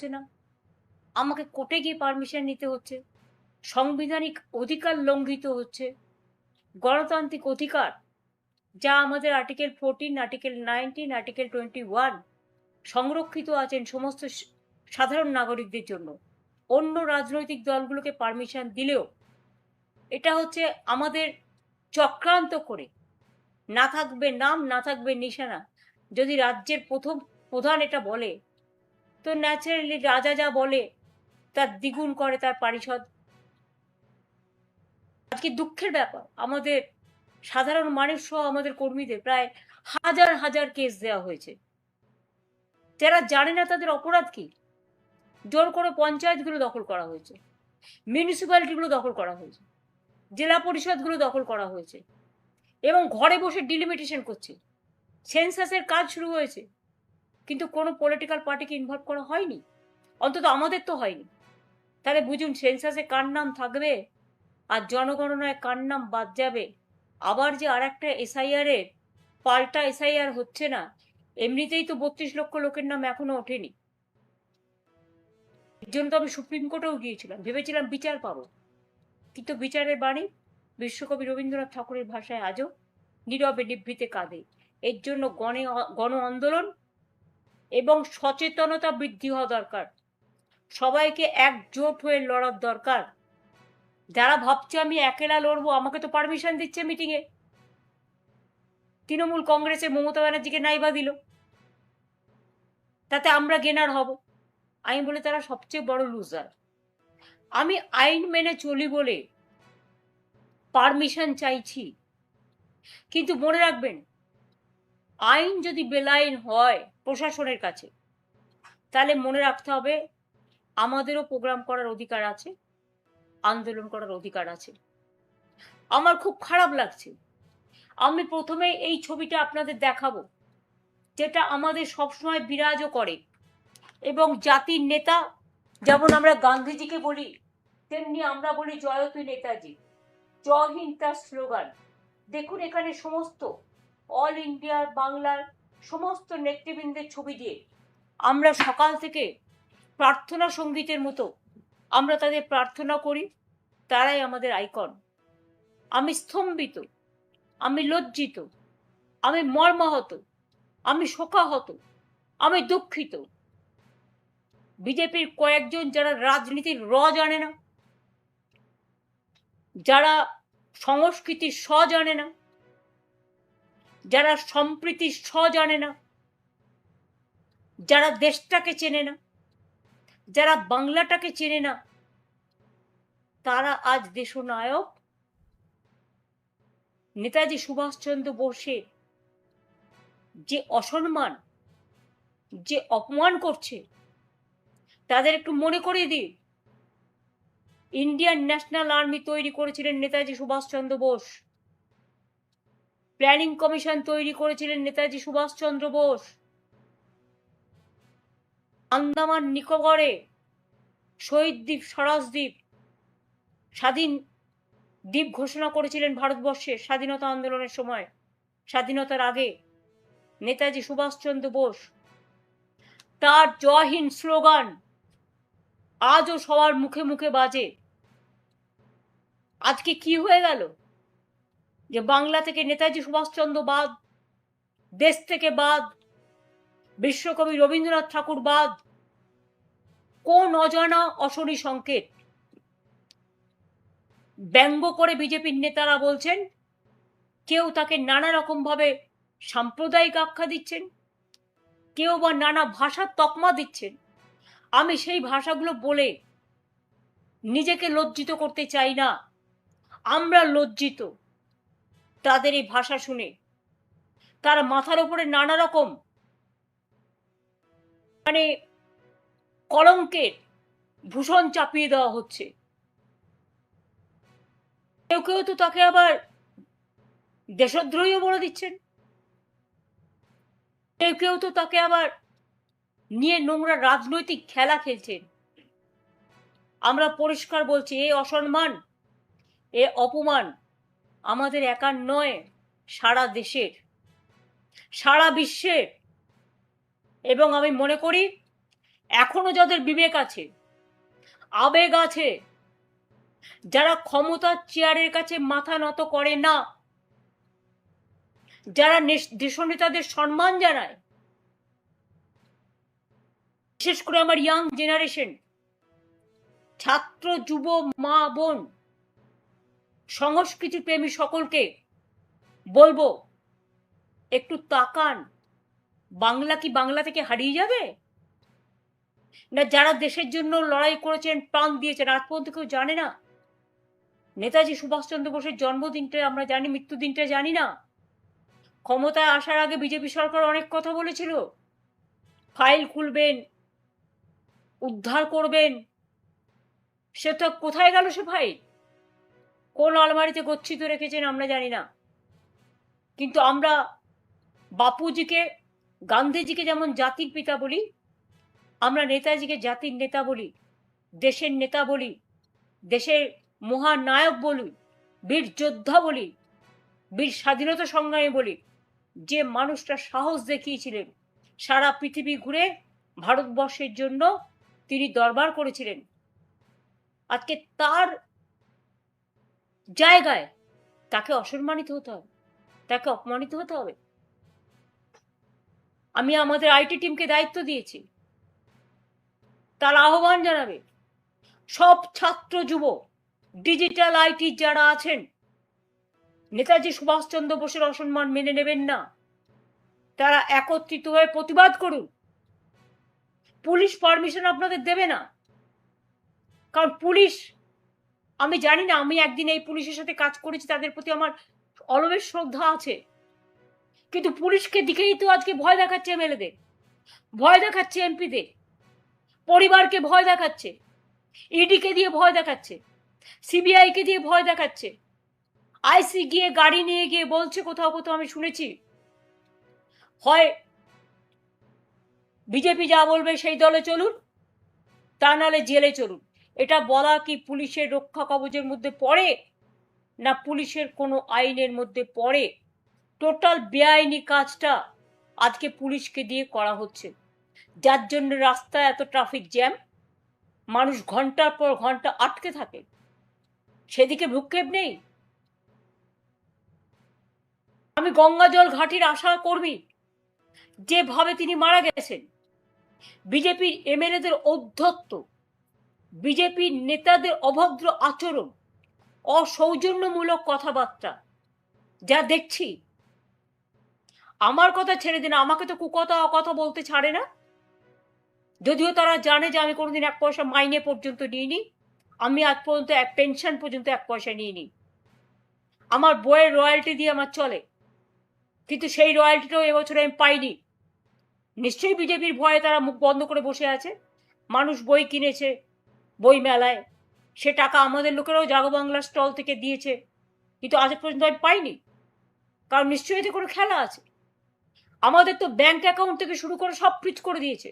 হচ্ছে না, আমাকে কোর্টে গিয়ে পারমিশন নিতে হচ্ছে, সাংবিধানিক অধিকার লঙ্ঘিত হচ্ছে, গণতান্ত্রিক অধিকার যা আমাদের আর্টিকেল 14, আর্টিকেল 19, আর্টিকেল 21 সংরক্ষিত আছেন সমস্ত সাধারণ নাগরিকদের জন্য, অন্য রাজনৈতিক দলগুলোকে পারমিশন দিলেও এটা হচ্ছে আমাদের চক্রান্ত করে, না থাকবে নাম, না থাকবে নিশানা। যদি রাজ্যের প্রথম প্রধান এটা বলে, তো ন্যাচারালি রাজা যা বলে তার দ্বিগুণ করে তার পারিষদ। আজকে দুঃখের ব্যাপার, আমাদের সাধারণ মানুষ সহ আমাদের কর্মীদের প্রায় হাজার হাজার কেস দেওয়া হয়েছে। যারা জানে না তাদের অপরাধ কি, জোর করে পঞ্চায়েতগুলো দখল করা হয়েছে, মিউনিসিপ্যালিটিগুলো দখল করা হয়েছে, জেলা পরিষদগুলো দখল করা হয়েছে, এবং ঘরে বসে ডিলিমিটেশন করছে। সেন্সাসের কাজ শুরু হয়েছে, কিন্তু কোনো পলিটিক্যাল পার্টিকে ইনভলভ করা হয়নি, অন্তত আমাদের তো হয়নি। তাহলে বুঝুন সেন্সাসে কার নাম থাকবে আর জনগণনায় কার নাম বাদ যাবে। আবার যে আর একটা এসআইআর এর পাল্টা এসআইআর হচ্ছে না, এমনিতেই তো 32 লক্ষ লোকের নাম এখনো ওঠেনি। এর জন্য তো আমি সুপ্রিম কোর্টেও গিয়েছিলাম, ভেবেছিলাম বিচার পাবো, কিন্তু বিচারের বাণী বিশ্বকবি রবীন্দ্রনাথ ঠাকুরের ভাষায় আজও নীরবে নিভৃতে কাঁদে। এর জন্য গণ আন্দোলন এবং সচেতনতা বৃদ্ধি হওয়া দরকার, সবাইকে একজোট হয়ে লড়ার দরকার। যারা ভাবছে আমি একেলা লড়বো, আমাকে তো পারমিশন দিচ্ছে মিটিংয়ে, তৃণমূল কংগ্রেসের মমতা ব্যানার্জিকে নাইবা দিল, তাতে আমরা গেনার হব। আমি বলে তারা সবচেয়ে বড় লুজার। আমি আইন মেনে চলি বলে পারমিশন চাইছি, কিন্তু মনে রাখবেন আইন যদি বেলাইন হয় প্রশাসনের কাছে, তাহলে মনে রাখতে হবে আমাদেরও প্রোগ্রাম করার অধিকার আছে, আন্দোলন করার অধিকার আছে। আমার খুব খারাপ লাগছে, আমি প্রথমে এই ছবিটা আপনাদের দেখাবো যেটা আমাদের সবসময় বিরাজও করে, এবং জাতির নেতা যেমন আমরা গান্ধীজিকে বলি, তেমনি আমরা বলি জয়তু নেতাজি, জয় হিন্দ তার স্লোগান। দেখুন এখানে সমস্ত অল ইন্ডিয়ার বাংলার সমস্ত নেতৃবৃন্দের ছবি দিয়ে আমরা সকাল থেকে প্রার্থনা সঙ্গীতের মতো আমরা তাদের প্রার্থনা করি, তারাই আমাদের আইকন। আমি স্তম্ভিত, আমি লজ্জিত, আমি মর্মাহত, আমি শোকাহত, আমি দুঃখিত। বিজেপির কয়েকজন যারা রাজনীতির জানে না, যারা সংস্কৃতির জানে না, যারা সম্প্রীতির জানে না, যারা দেশটাকে চেনে না, যারা বাংলাটাকে চেনে না, তারা আজ দেশনায়ক নেতাজি সুভাষচন্দ্র বোসের যে অসম্মান, যে অপমান করছে, তাদের একটু মনে করিয়ে দিই, ইন্ডিয়ান ন্যাশনাল আর্মি তৈরি করেছিলেন নেতাজি সুভাষচন্দ্র বোস, প্ল্যানিং কমিশন তৈরি করেছিলেন নেতাজি সুভাষচন্দ্র বোস, আন্দামান নিকোবরে শহীদ দ্বীপ, স্বরাজ দ্বীপ, স্বাধীন দ্বীপ ঘোষণা করেছিলেন ভারতবর্ষের স্বাধীনতা আন্দোলনের সময়, স্বাধীনতার আগে নেতাজি সুভাষচন্দ্র বোস। তার জয় হিন্দ স্লোগান আজও সবার মুখে মুখে বাজে। আজকে কি হয়ে গেল যে বাংলা থেকে নেতাজি সুভাষচন্দ্র বাদ, দেশ থেকে বাদ, বিশ্বকবি রবীন্দ্রনাথ ঠাকুর বাদ, কোন অজানা অশনি সংকেত। ব্যঙ্গ করে বিজেপির নেতারা বলছেন, কেউ তাকে নানা রকম ভাবে সাম্প্রদায়িক আখ্যা দিচ্ছেন, কেউ বা নানা ভাষার তকমা দিচ্ছেন। আমি সেই ভাষাগুলো বলে নিজেকে লজ্জিত করতে চাই না, আমরা লজ্জিত তাদের এই ভাষা শুনে। তার মাথার উপরে নানা রকম কলঙ্কের ভূষণ চাপিয়ে দেওয়া হচ্ছে। কেউ কেউ তো তাকে আবার দেশদ্রোহীও বলে দিচ্ছেন, কেউ কেউ তো তাকে আবার নিয়ে নোংরা রাজনৈতিক খেলা খেলছেন। আমরা পরিষ্কার বলছি, এ অসম্মান, এ অপমান আমাদের একার নয়, সারা দেশের, সারা বিশ্বের। এবং আমি মনে করি এখনো যাদের বিবেক আছে, আবেগ আছে, যারা ক্ষমতার চেয়ারের কাছে মাথা নত করে না, যারা দেশনেতাদের সম্মান জানায়, বিশেষ করে আমার ইয়াং জেনারেশন, ছাত্র, যুব, মা, বোন, সংস্কৃতি প্রেমী সকলকে বলবো, একটু তাকান। বাংলা কি বাংলা থেকে হারিয়ে যাবে? না যারা দেশের জন্য লড়াই করেছেন, প্রাণ দিয়েছেন, আজ পর্যন্ত কেউ জানে না? নেতাজি সুভাষচন্দ্র বোসের জন্মদিনটা আমরা জানি, মৃত্যুদিনটা জানি না? ক্ষমতায় আসার আগে বিজেপি সরকার অনেক কথা বলেছিল, ফাইল খুলবেন, উদ্ধার করবেন। সে তো কোথায় গেল সে ফাইল? কোন আলমারিতে গচ্ছিত রেখেছেন আমরা জানি না। কিন্তু আমরা বাপুজিকে, গান্ধীজিকে যেমন জাতির পিতা বলি, আমরা নেতাজিকে জাতির নেতা বলি, দেশের নেতা বলি, দেশের মহানায়ক বলি, বীর যোদ্ধা বলি, বীর স্বাধীনতা সংগ্রামী বলি। যে মানুষটা সাহস দেখিয়েছিলেন, সারা পৃথিবী ঘুরে ভারতবর্ষের জন্য তিনি দরবার করেছিলেন, আজকে তার জায়গায় তাকে অসম্মানিত হতে হবে, তাকে অপমানিত হতে হবে? আমি আমাদের আইটি টিমকে দায়িত্ব দিয়েছি, তার আহ্বান জানাবে সব ছাত্র, যুব, ডিজিটাল আইটি যারা আছেন, নেতাজি সুভাষচন্দ্র বোসের অসম্মান মেনে নেবেন না। তারা একত্রিত হয়ে প্রতিবাদ করুন। পুলিশ পারমিশন আপনাদের দেবে না, কারণ পুলিশ, আমি জানি না, আমি একদিন এই পুলিশের সাথে কাজ করেছি, তাদের প্রতি আমার অলবেশ শ্রদ্ধা আছে, কিন্তু পুলিশকে দিকেই তো আজকে ভয় দেখাচ্ছে এমএলএদের, ভয় দেখাচ্ছে এমপিদের, পরিবারকে ভয় দেখাচ্ছে, ইডিকে দিয়ে ভয় দেখাচ্ছে, সিবিআইকে দিয়ে ভয় দেখাচ্ছে, আইসি গিয়ে গাড়ি নিয়ে গিয়ে বলছে, কোথাও কোথাও আমি শুনেছি, হয় বিজেপি যা বলবে সেই দলে চলুন, তা নাহলে জেলে চলুন। এটা বলা কি পুলিশের রক্ষা কবচের মধ্যে পড়ে? না পুলিশের কোনো আইনের মধ্যে পড়ে? টোটাল বেআইনি কাজটা আজকে পুলিশকে দিয়ে করা হচ্ছে, যার জন্য রাস্তায় এত ট্রাফিক জ্যাম, মানুষ ঘন্টার পর ঘন্টা আটকে থাকে, সেদিকে ভ্রুক্ষেপ নেই। আমি গঙ্গাজল ঘাটির আশা কর্মী, যেভাবে তিনি মারা গেছেন, বিজেপির এমএলএদের ঔদ্ধত্য, বিজেপির নেতাদের অভদ্র আচরণ, অসৌজন্যমূলক কথাবার্তা যা দেখছি, আমার কথা ছেড়ে দিন, আমাকে তো কুকথা অকথা বলতে ছাড়ে না। যদিও তারা জানে যে আমি কোনোদিন 1 পয়সা মাইনে পর্যন্ত নিইনি, আমি আজ পর্যন্ত পেনশন পর্যন্ত 1 পয়সা নিইনি, আমার বইয়ের রয়্যালটি দিয়ে আমার চলে, কিন্তু সেই রয়্যালটিটাও এবছর আমি পাইনি। নিশ্চয়ই বিজেপির ভয়ে তারা মুখ বন্ধ করে বসে আছে। মানুষ বই কিনেছে বই মেলায়, সে টাকা আমাদের লোকেরাও জাগো বাংলার স্টল থেকে দিয়েছে, কিন্তু আজ পর্যন্ত আমি পাইনি, কারণ নিশ্চয়ই এতে কোনো খেলা আছে। আমাদের তো ব্যাংক অ্যাকাউন্ট থেকে শুরু করে সব ফ্রিজ করে দিয়েছে।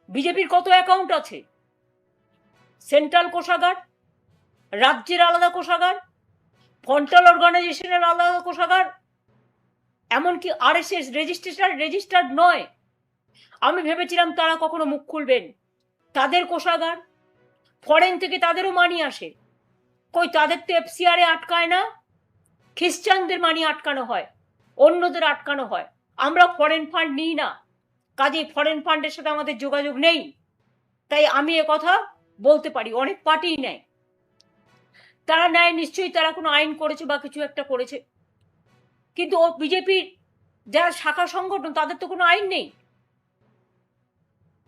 বিজেপির কত অ্যাকাউন্ট আছে? সেন্ট্রাল কোষাগার, রাজ্যের আলাদা কোষাগার, ফন্টাল অর্গানাইজেশনের আলাদা কোষাগার, এমনকি আরএসএস রেজিস্টার্ড নয়। আমি ভেবেছিলাম তারা কখনো মুখ খুলবেন, তাদের কোষাগার, ফরেন থেকে তাদেরও মানি আসে, কই তাদের তো এফসিআর আটকায় না, খ্রিস্টানদের মানি আটকানো হয়, অন্যদের আটকানো হয়। আমরা ফরেন ফান্ড নিই না, কাজেই ফরেন ফান্ডের সাথে আমাদের যোগাযোগ নেই, তাই আমি কথা বলতে পারি। অনেক পার্টি নেয়, তারা নেয় নিশ্চয়ই, তারা কোনো আইন করেছে বা কিছু একটা করেছে, কিন্তু ও বিজেপির যারা শাখা সংগঠন তাদের তো কোনো আইন নেই।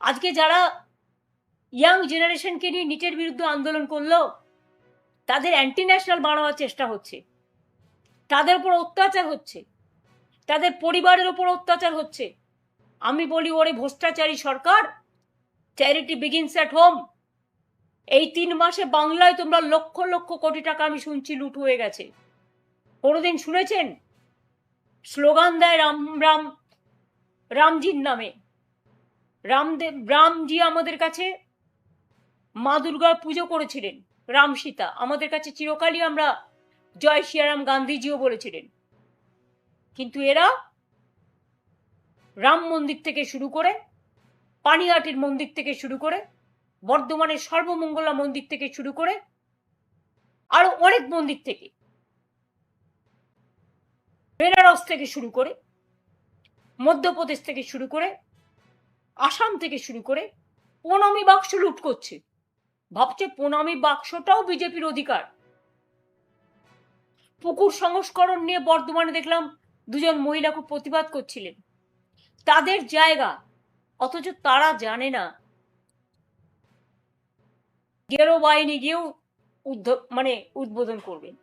আজকে যারা ইয়াং জেনারেশনকে নিয়ে নিটের বিরুদ্ধে আন্দোলন করলো, তাদের অ্যান্টি ন্যাশনাল বানানোর চেষ্টা হচ্ছে, তাদের উপর অত্যাচার হচ্ছে, তাদের পরিবারের উপর অত্যাচার হচ্ছে। আমি বলি, ওরে ভ্রষ্টাচারী সরকার, চ্যারিটি বিগিনস অ্যাট হোম। এই 3 মাসে বাংলায় তোমরা লক্ষ লক্ষ কোটি টাকা আমি শুনছি লুট হয়ে গেছে। কোনোদিন শুনেছেন স্লোগান দেয় রাম রাম, রামজির নামে? রামজি আমাদের কাছে মা দুর্গার পুজো করেছিলেন, রাম সীতা আমাদের কাছে চিরকালই আমরা জয় শ্রীরাম গান্ধীজিও বলেছিলেন, কিন্তু এরা রাম মন্দির থেকে শুরু করে পানিহাটির মন্দির থেকে শুরু করে, বর্ধমানের সর্বমঙ্গলা মন্দির থেকে শুরু করে, আরো অনেক মন্দির থেকে, বেনারস থেকে শুরু করে, মধ্যপ্রদেশ থেকে শুরু করে, আসাম থেকে শুরু করে প্রণামী বাক্স লুট করছে। ভাবছে প্রণামী বাক্সটাও বিজেপির অধিকার। পুকুর সংস্করণ নিয়ে বর্ধমানে দেখলাম দুজন মহিলা খুব প্রতিবাদ করছিলেন। তাদের জায়গা, অথচ তারা জানে না গেরো বাহিনী গিয়েও উদ্বোধন করবেন।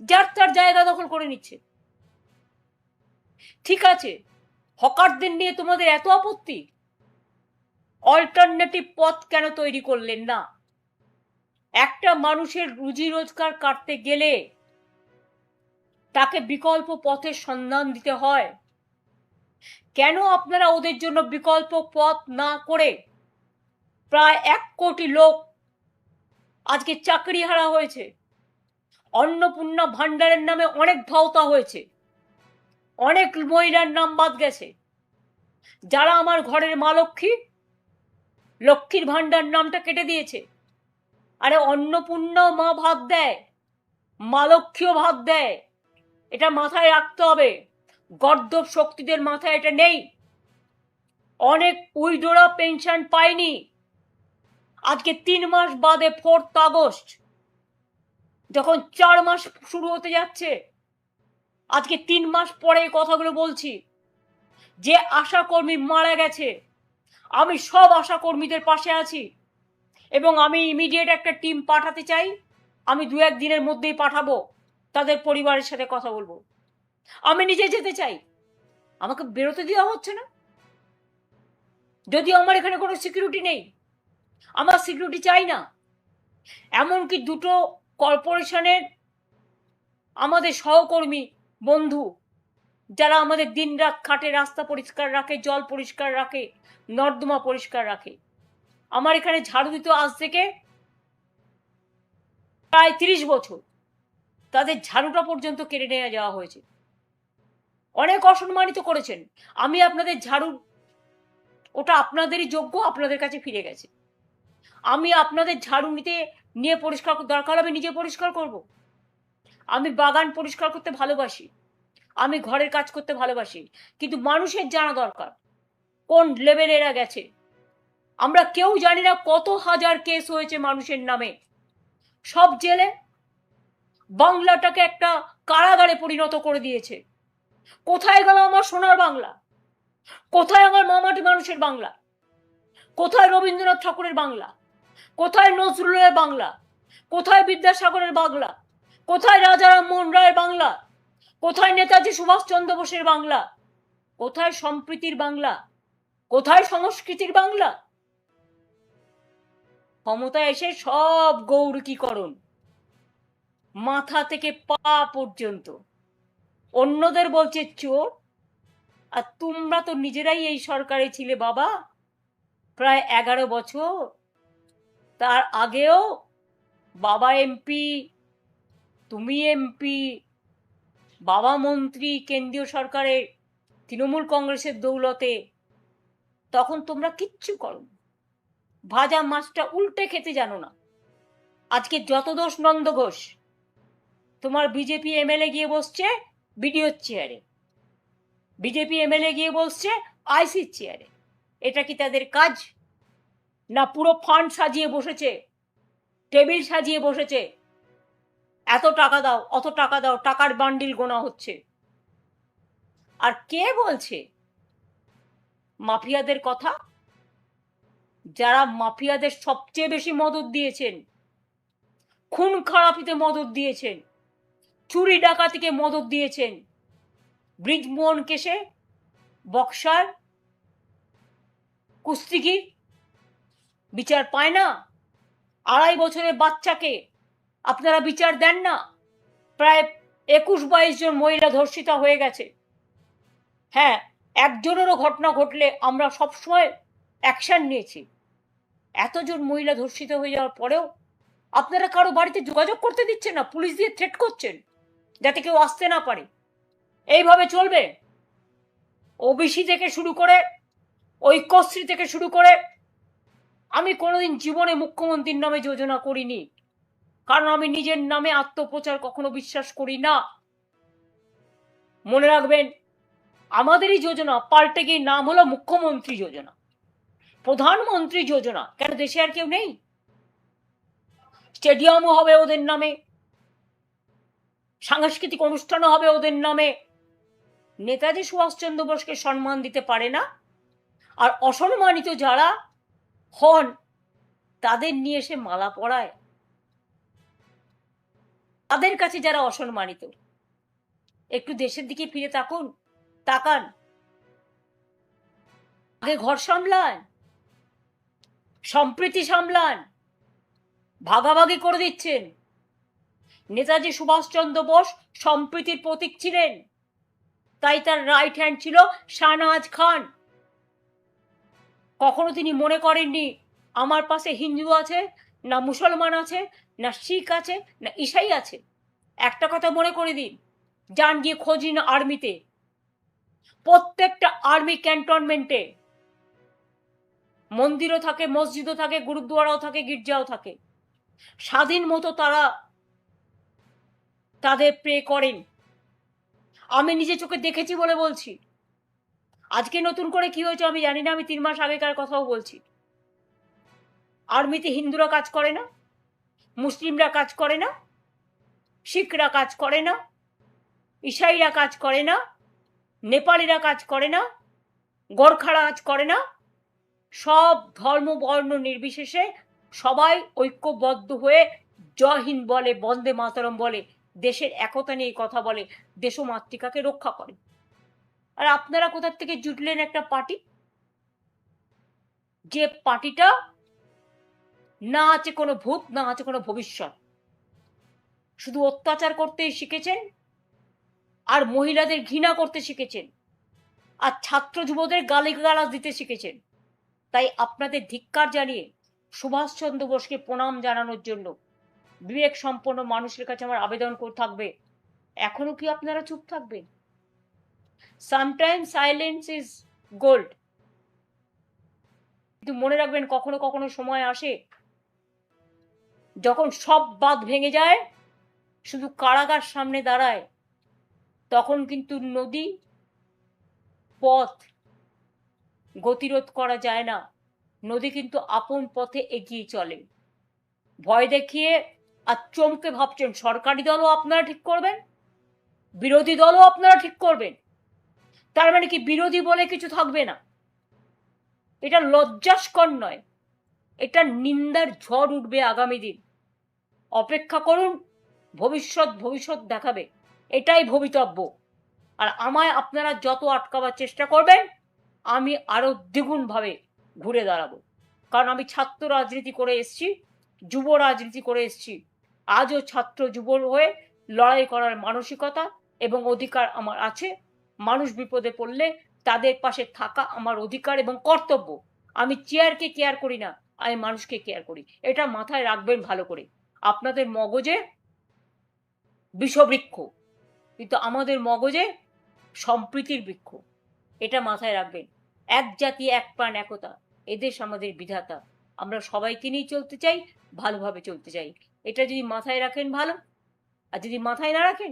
যার তার জায়গা দখল করে নিচ্ছে। ঠিক আছে, হকারদের নিয়ে তোমাদের এত আপত্তি, অল্টারনেটিভ পথ কেন তৈরি করলেন না? একটা মানুষের রুজি রোজগার কাটতে গেলে তাকে বিকল্প পথের সন্ধান দিতে হয়। কেন আপনারা ওদের জন্য বিকল্প পথ না করে প্রায় 1 কোটি লোক আজকে চাকরি হারা হয়েছে, অন্নপূর্ণা ভান্ডারের নামে অনেক ভাওতা হয়েছে, অনেক মহিলার নাম বাদ গেছে। যারা আমার ঘরের মা লক্ষ্মী, লক্ষ্মীর ভান্ডার নামটা কেটে দিয়েছে। আরে অন্নপূর্ণাও মা ভাত দেয়, মা লক্ষ্মীও ভাত দেয়, এটা মাথায় রাখতে হবে। গর্দভ শক্তিদের মাথায় এটা নেই। অনেক উইডোরা পেনশন পায়নি। আজকে 3 মাস বাদে 4 আগস্ট, যখন 4 মাস শুরু হতে যাচ্ছে, আজকে 3 মাস পরে কথাগুলো বলছি। যে আশাকর্মী মারা গেছে, আমি সব আশাকর্মীদের পাশে আছি এবং আমি ইমিডিয়েট একটা টিম পাঠাতে চাই। আমি 2-1 দিনের মধ্যেই পাঠাবো, তাদের পরিবারের সাথে কথা বলবো। আমি নিজে যেতে চাই, আমাকে বেরোতে দেওয়া হচ্ছে না। যদিও আমার এখানে কোনো সিকিউরিটি নেই, আমার সিকিউরিটি চাই না। এমনকি 2টো কর্পোরেশনের আমাদের সহকর্মী বন্ধু, যারা আমাদের দিনরাত খাটে, রাস্তা পরিষ্কার রাখে, জল পরিষ্কার রাখে, নর্দমা পরিষ্কার রাখে, আমার এখানে ঝাড়ু দিতে আজ থেকে প্রায় 30 বছর, তাদের ঝাড়ুটা পর্যন্ত কেড়ে নিয়ে যাওয়া হয়েছে। অনেক অসম্মানিত করেছেন। আমি আপনাদের ঝাড়ু, ওটা আপনাদেরই যোগ্য, আপনাদের কাছে ফিরে গেছে। আমি আপনাদের ঝাড়ু নিয়ে পরিষ্কার, দরকার আমি নিজে পরিষ্কার করব। আমি বাগান পরিষ্কার করতে ভালোবাসি, আমি ঘরের কাজ করতে ভালোবাসি, কিন্তু মানুষের জানা দরকার কোন লেভেলে এরা গেছে। আমরা কেউ জানি না কত হাজার কেস হয়েছে মানুষের নামে, সব জেলে। বাংলাটাকে একটা কারাগারে পরিণত করে দিয়েছে। কোথায় গেল আমার সোনার বাংলা? কোথায় আমার মামাটি মানুষের বাংলা? কোথায় রবীন্দ্রনাথ ঠাকুরের বাংলা? কোথায় নজরুলের বাংলা? কোথায় বিদ্যাসাগরের বাংলা? কোথায় রাজা রামমোহন রায়ের বাংলা? কোথায় নেতাজি সুভাষচন্দ্র বোসের বাংলা? কোথায় সম্প্রীতির বাংলা? কোথায় সংস্কৃতির বাংলা? ক্ষমতায় এসে সব গৌরকীকরণ, মাথা থেকে পা পর্যন্ত। অন্যদের বলছে চোর, আর তোমরা তো নিজেরাই এই সরকারে ছিলে বাবা প্রায় 11 বছর। তার আগেও বাবা এমপি, তুমি এমপি, বাবা মন্ত্রী কেন্দ্রীয় সরকারে তৃণমূল কংগ্রেসের দৌলতে, তখন তোমরা কিচ্ছু করো, ভাজা মাছটা উল্টে খেতে জানো না। আজকে যত দোষ নন্দ ঘোষ, তোমার বিজেপি এমএলএ গিয়ে বসছে বিডিওর চেয়ারে, বিজেপি এমএলএ গিয়ে বসছে আইসির চেয়ারে। এটা কি তাদের কাজ? না পুরো ফান্ড সাজিয়ে বসেছে, টেবিল সাজিয়ে বসেছে, এত টাকা দাও, অত টাকা দাও, টাকার বান্ডিল গোনা হচ্ছে। আর কে বলছে মাফিয়াদের কথা? যারা মাফিয়াদের সবচেয়ে বেশি মদত দিয়েছেন, খুন খারাপিতে মদত দিয়েছেন, চুরি ডাকাতিকে মদত দিয়েছেন, ব্রিজমোহন কেসে বক্সার, কুস্তিগির বিচার পায় না। 2.5 বছরের বাচ্চাকে আপনারা বিচার দেন না। প্রায় 21-22 জন মহিলা ধর্ষিতা হয়ে গেছে। হ্যাঁ, একজনেরও ঘটনা ঘটলে আমরা সবসময় অ্যাকশন নিয়েছি। এতজন মহিলা ধর্ষিত হয়ে যাওয়ার পরেও আপনারা কারো বাড়িতে যোগাযোগ করতে দিচ্ছেন না, পুলিশ দিয়ে থ্রেট করছেন যাতে কেউ আসতে না পারে। এইভাবে চলবে? ওবিসি থেকে শুরু করে ঐক্যশ্রী থেকে শুরু করে আমি কোনোদিন জীবনে মুখ্যমন্ত্রীর নামে যোজনা করিনি, কারণ আমি নিজের নামে আত্মপ্রচার কখনো বিশ্বাস করি না। মনে রাখবেন, আমাদেরই যোজনা পাল্টে গিয়ে নাম হলো মুখ্যমন্ত্রী যোজনা, প্রধানমন্ত্রী যোজনা। কেন দেশে আর কেউ নেই? স্টেডিয়ামও হবে ওদের নামে, সাংস্কৃতিক অনুষ্ঠানও হবে ওদের নামে। নেতাজি সুভাষচন্দ্র বোসকে সম্মান দিতে পারে না, আর অসম্মানিত যারা হন তাদের নিয়ে এসে মালা পরায়। তাদের কাছে যারা অসম্মানিত, একটু দেশের দিকে ফিরে তাকান। আগে ঘর সামলান, সম্প্রীতি সামলান। ভাগাভাগি করে দিচ্ছেন। নেতাজি সুভাষচন্দ্র বোস সম্প্রীতির প্রতীক ছিলেন, তাই তার রাইট হ্যান্ড ছিল শাহনওয়াজ খান। কখনো তিনি মনে করেননি আমার পাশে হিন্দু আছে, না মুসলমান আছে, না শিখ আছে, না ঈসাই আছে। একটা কথা মনে করে দিন, যান গিয়ে খোঁজ নিন আর্মিতে, প্রত্যেকটা আর্মি ক্যান্টনমেন্টে মন্দিরও থাকে, মসজিদও থাকে, গুরুদ্বারাও থাকে, গির্জাও থাকে। স্বাধীন মতো তারা তাদের প্রে করেন। আমি নিজে চোখে দেখেছি বলে বলছি। আজকে নতুন করে কি হয়েছে আমি জানি না, আমি 3 মাস আগেকার কথাও বলছি। আর্মিতে হিন্দুরা কাজ করে না, মুসলিমরা কাজ করে না, শিখরা কাজ করে না, ঈসাইরা কাজ করে না, নেপালিরা কাজ করে না, গোর্খারা কাজ করে না। সব ধর্ম বর্ণ নির্বিশেষে সবাই ঐক্যবদ্ধ হয়ে জয় হিন্দ বলে, বন্দে মাতরম বলে, দেশের একতা নিয়ে কথা বলে, দেশ ও মাতৃকাকে রক্ষা করে। আর আপনারা কোথা থেকে জুটলেন একটা পার্টি, যে পার্টিটা না আছে কোনো ভূত, না আছে কোনো ভবিষ্যৎ। শুধু অত্যাচার করতেই শিখেছেন, আর মহিলাদের ঘৃণা করতে শিখেছেন, আর ছাত্র যুবদের গালিগালাজ দিতে শিখেছেন। তাই আপনাদের ধিক্কার জানিয়ে সুভাষচন্দ্র বোসকে প্রণাম জানানোর জন্য বিবেক সম্পন্ন মানুষের কাছে আমার আবেদন থাকবে, এখনো কি আপনারা চুপ থাকবেন? Sometimes silence is gold. কিন্তু মনে রাখবেন, কখনো কখনো সময় আসে যখন সব বাঁধ ভেঙে যায়, শুধু কারাগার সামনে দাঁড়ায়, তখন কিন্তু নদী পথ গতিরোধ করা যায় না। নদী কিন্তু আপন পথে এগিয়ে চলে। ভয় দেখিয়ে আর চমকে ভাবছেন সরকারি দলও আপনারা ঠিক করবেন, বিরোধী দলও আপনারা ঠিক করবেন। তার মানে কি বিরোধী বলে কিছু থাকবে না? এটা লজ্জাস্কর নয়, এটা নিন্দার ঝড় উঠবে আগামী দিন। অপেক্ষা করুন, ভবিষ্যৎ দেখাবে, এটাই ভবিতব্য। আর আমায় আপনারা যত আটকাবার চেষ্টা করবেন, আমি আরো দ্বিগুণ ভাবে ঘুরে দাঁড়াবো। কারণ আমি ছাত্র রাজনীতি করে এসছি, যুব রাজনীতি করে এসছি। আজও ছাত্র যুবর হয়ে লড়াই করার মানসিকতা এবং অধিকার আমার আছে। মানুষ বিপদে পড়লে তাদের পাশে থাকা আমার অধিকার এবং কর্তব্য। আমি চেয়ারকে কেয়ার করি না, আমি মানুষকে কেয়ার করি। এটা মাথায় রাখবেন ভালো করে। আপনাদের মগজে বিষবৃক্ষ, কিন্তু আমাদের মগজে সম্প্রীতির বৃক্ষ। এটা মাথায় রাখবেন। এক জাতি, এক প্রাণ, একতা, এদেশ আমাদের বিধাতা। আমরা সবাইকে নিয়ে চলতে চাই, ভালোভাবে চলতে চাই। এটা যদি মাথায় রাখেন ভালো, আর যদি মাথায় না রাখেন,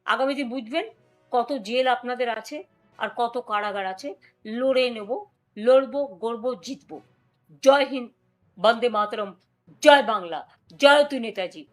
আগামী দিন বুঝবেন কত জেল আপনাদের আছে আর কত কারাগার আছে। লড়ে নেব, লড়বো, গড়বো, জিতবো। জয় হিন্দ, বন্দে মাতরম, জয় বাংলা, জয় তু নেতাজি।